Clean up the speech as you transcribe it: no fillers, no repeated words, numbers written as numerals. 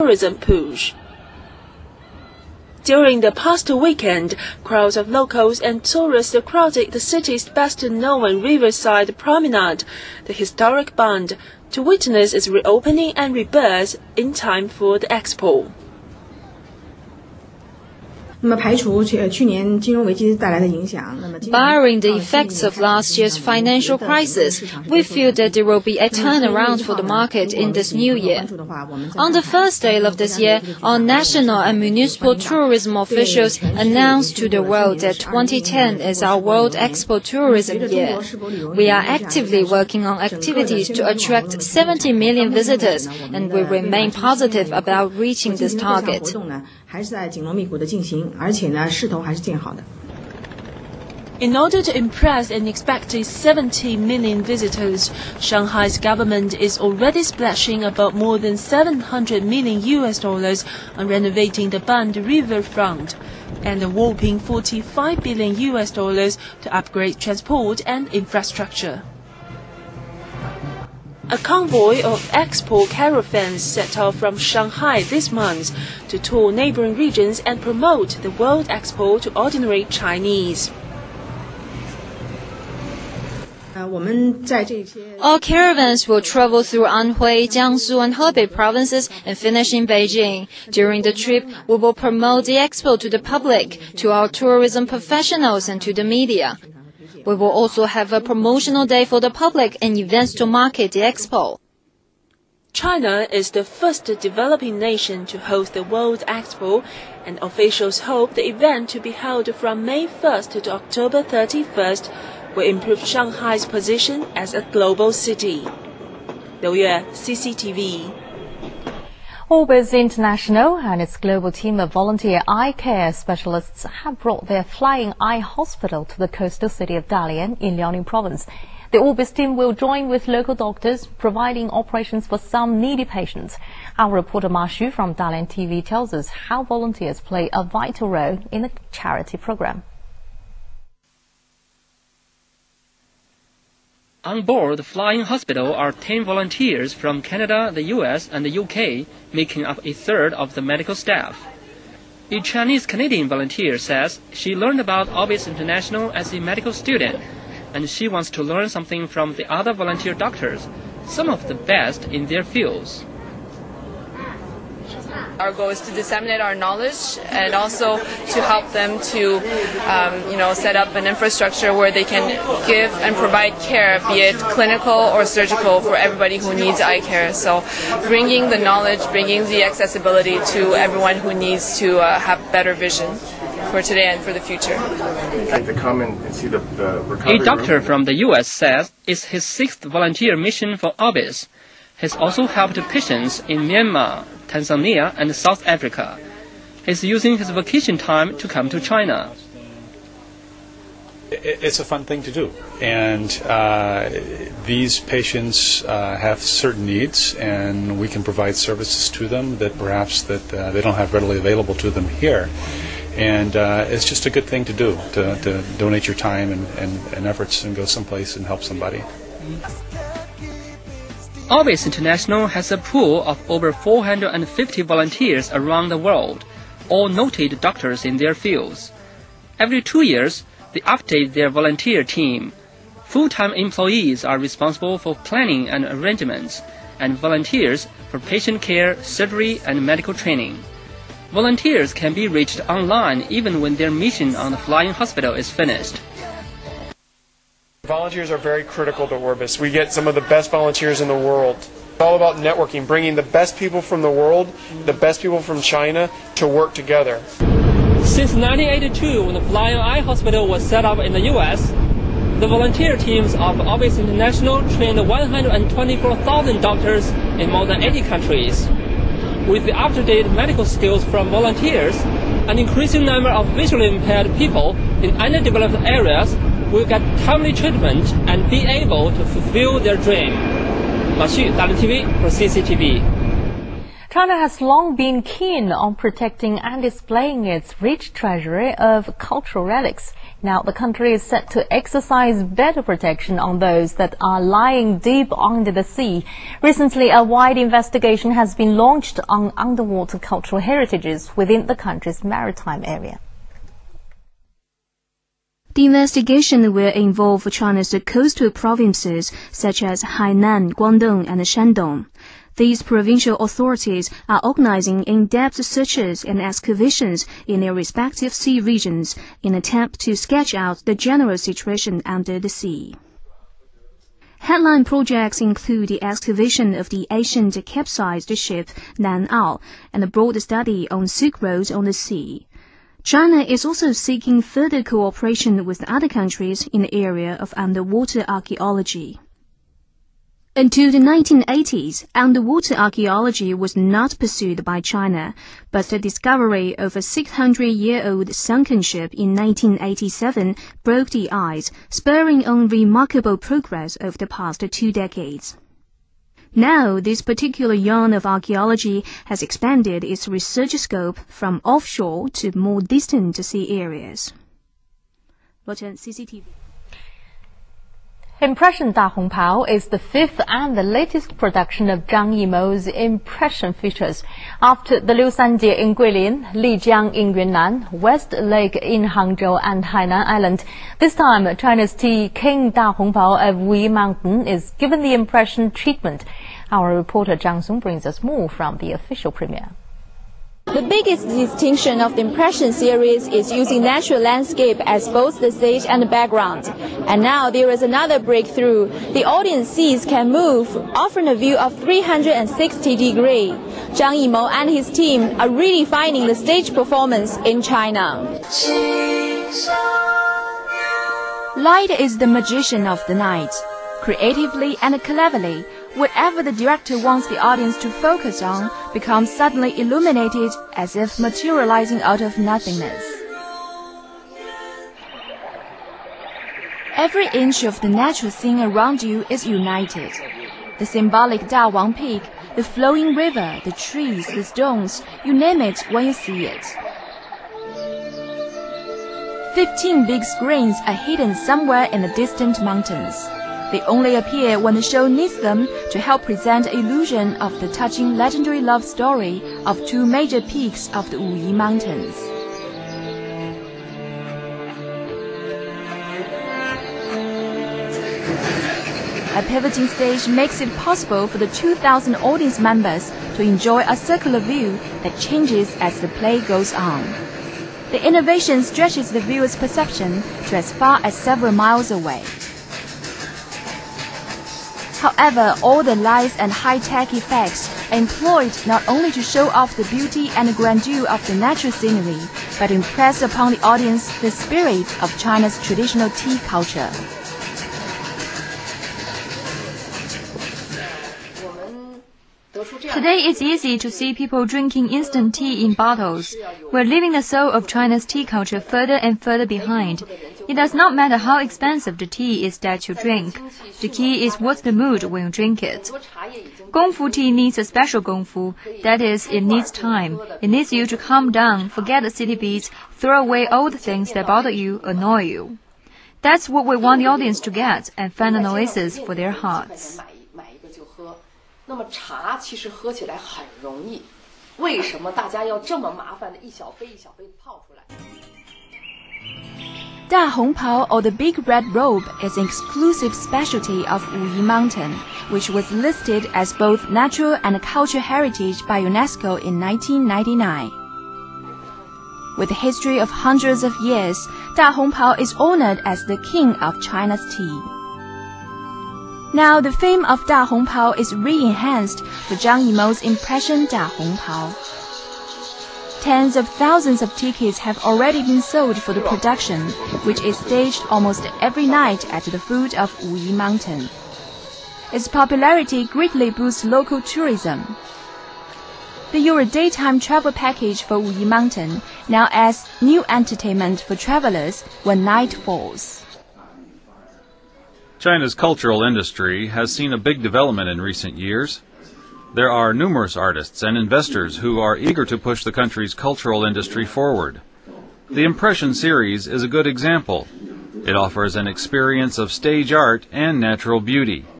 tourism push. During the past weekend, crowds of locals and tourists crowded the city's best-known riverside promenade, the historic Bund, to witness its reopening and rebirth in time for the Expo. Barring the effects of last year's financial crisis, we feel that there will be a turnaround for the market in this new year. On the first day of this year, our national and municipal tourism officials announced to the world that 2010 is our World Expo Tourism Year. We are actively working on activities to attract 70 million visitors, and we remain positive about reaching this target. In order to impress an expected 70 million visitors, Shanghai's government is already splashing about more than $700 million on renovating the Bund riverfront, and a whopping $45 billion to upgrade transport and infrastructure. A convoy of Expo caravans set off from Shanghai this month to tour neighboring regions and promote the World Expo to ordinary Chinese. Our caravans will travel through Anhui, Jiangsu, and Hebei provinces and finish in Beijing. During the trip, we will promote the Expo to the public, to our tourism professionals, and to the media. We will also have a promotional day for the public and events to market the Expo. China is the first developing nation to host the World Expo, and officials hope the event to be held from May 1st to October 31st will improve Shanghai's position as a global city. Liu Yue, CCTV. Orbis International and its global team of volunteer eye care specialists have brought their flying eye hospital to the coastal city of Dalian in Liaoning province. The Orbis team will join with local doctors, providing operations for some needy patients. Our reporter Ma Xu from Dalian TV tells us how volunteers play a vital role in the charity program. On board the flying hospital are 10 volunteers from Canada, the US, and the UK, making up a third of the medical staff. A Chinese-Canadian volunteer says she learned about Orbis International as a medical student, and she wants to learn something from the other volunteer doctors, some of the best in their fields. Our goal is to disseminate our knowledge and also to help them to, set up an infrastructure where they can give and provide care, be it clinical or surgical, for everybody who needs eye care. So bringing the knowledge, bringing the accessibility to everyone who needs to have better vision for today and for the future. To come and see the recovery A doctor room. from the US says it's his 6th volunteer mission for Orbis. He's also helped patients in Myanmar, Tanzania, and South Africa. He's using his vacation time to come to China. It's a fun thing to do, and these patients have certain needs, and we can provide services to them that perhaps they don't have readily available to them here. And it's just a good thing to do, to donate your time and efforts and go someplace and help somebody. Orbis International has a pool of over 450 volunteers around the world, all noted doctors in their fields. Every 2 years, they update their volunteer team. Full-time employees are responsible for planning and arrangements, and volunteers for patient care, surgery, and medical training. Volunteers can be reached online even when their mission on the flying hospital is finished. Volunteers are very critical to Orbis. We get some of the best volunteers in the world. It's all about networking, bringing the best people from the world, the best people from China to work together. Since 1982, when the Flying Eye Hospital was set up in the US, the volunteer teams of Orbis International trained 124,000 doctors in more than 80 countries. With the up-to-date medical skills from volunteers, an increasing number of visually impaired people in underdeveloped areas will get timely treatment and be able to fulfill their dream. Ma Xu, Dalian TV for CCTV. China has long been keen on protecting and displaying its rich treasury of cultural relics. Now the country is set to exercise better protection on those that are lying deep under the sea. Recently, a wide investigation has been launched on underwater cultural heritages within the country's maritime area. The investigation will involve China's coastal provinces such as Hainan, Guangdong, and Shandong. These provincial authorities are organizing in-depth searches and excavations in their respective sea regions in an attempt to sketch out the general situation under the sea. Headline projects include the excavation of the ancient capsized ship Nan Ao and a broad study on Silk Road on the sea. China is also seeking further cooperation with other countries in the area of underwater archaeology. Until the 1980s, underwater archaeology was not pursued by China, but the discovery of a 600-year-old sunken ship in 1987 broke the ice, spurring on remarkable progress over the past 2 decades. Now, this particular yarn of archaeology has expanded its research scope from offshore to more distant sea areas. CCTV. Impression Da Hongpao is the 5th and the latest production of Zhang Yimou's impression features. After the Liu Sanjie in Guilin, Lijiang in Yunnan, West Lake in Hangzhou and Hainan Island, this time China's tea King Da Hongpao of Wuyi Mountain is given the impression treatment. Our reporter Zhang Song brings us more from the official premiere. The biggest distinction of the Impression series is using natural landscape as both the stage and the background. And now there is another breakthrough. The audience seats can move, offering a view of 360 degrees. Zhang Yimou and his team are redefining the stage performance in China. Light is the magician of the night. Creatively and cleverly, whatever the director wants the audience to focus on becomes suddenly illuminated as if materializing out of nothingness. Every inch of the natural scene around you is united. The symbolic Da Wang Peak, the flowing river, the trees, the stones, you name it when you see it. 15 big screens are hidden somewhere in the distant mountains. They only appear when the show needs them to help present the illusion of the touching legendary love story of 2 major peaks of the Wuyi Mountains. A pivoting stage makes it possible for the 2,000 audience members to enjoy a circular view that changes as the play goes on. The innovation stretches the viewer's perception to as far as several miles away. However, all the lights and high-tech effects are employed not only to show off the beauty and grandeur of the natural scenery, but to impress upon the audience the spirit of China's traditional tea culture. Today it's easy to see people drinking instant tea in bottles. We're leaving the soul of China's tea culture further and further behind. It does not matter how expensive the tea is that you drink. The key is what's the mood when you drink it. Gongfu tea needs a special gongfu. That is, it needs time. It needs you to calm down, forget the city beats, throw away all the things that bother you, annoy you. That's what we want the audience to get and find an oasis for their hearts. 那么茶其实喝起来很容易，为什么大家要这么麻烦的一小杯一小杯泡出来？ Da Hongpao, or the Big Red Robe, is an exclusive specialty of Wuyi Mountain, which was listed as both natural and cultural heritage by UNESCO in 1999. With a history of hundreds of years, Da Hongpao is honored as the king of China's tea. Now, the fame of Da Hongpao is re-enhanced for Zhang Yimou's impression Da Hongpao. Tens of thousands of tickets have already been sold for the production, which is staged almost every night at the foot of Wuyi Mountain. Its popularity greatly boosts local tourism. The Euro daytime travel package for Wuyi Mountain now adds new entertainment for travelers when night falls. China's cultural industry has seen a big development in recent years. There are numerous artists and investors who are eager to push the country's cultural industry forward. The Impression series is a good example. It offers an experience of stage art and natural beauty.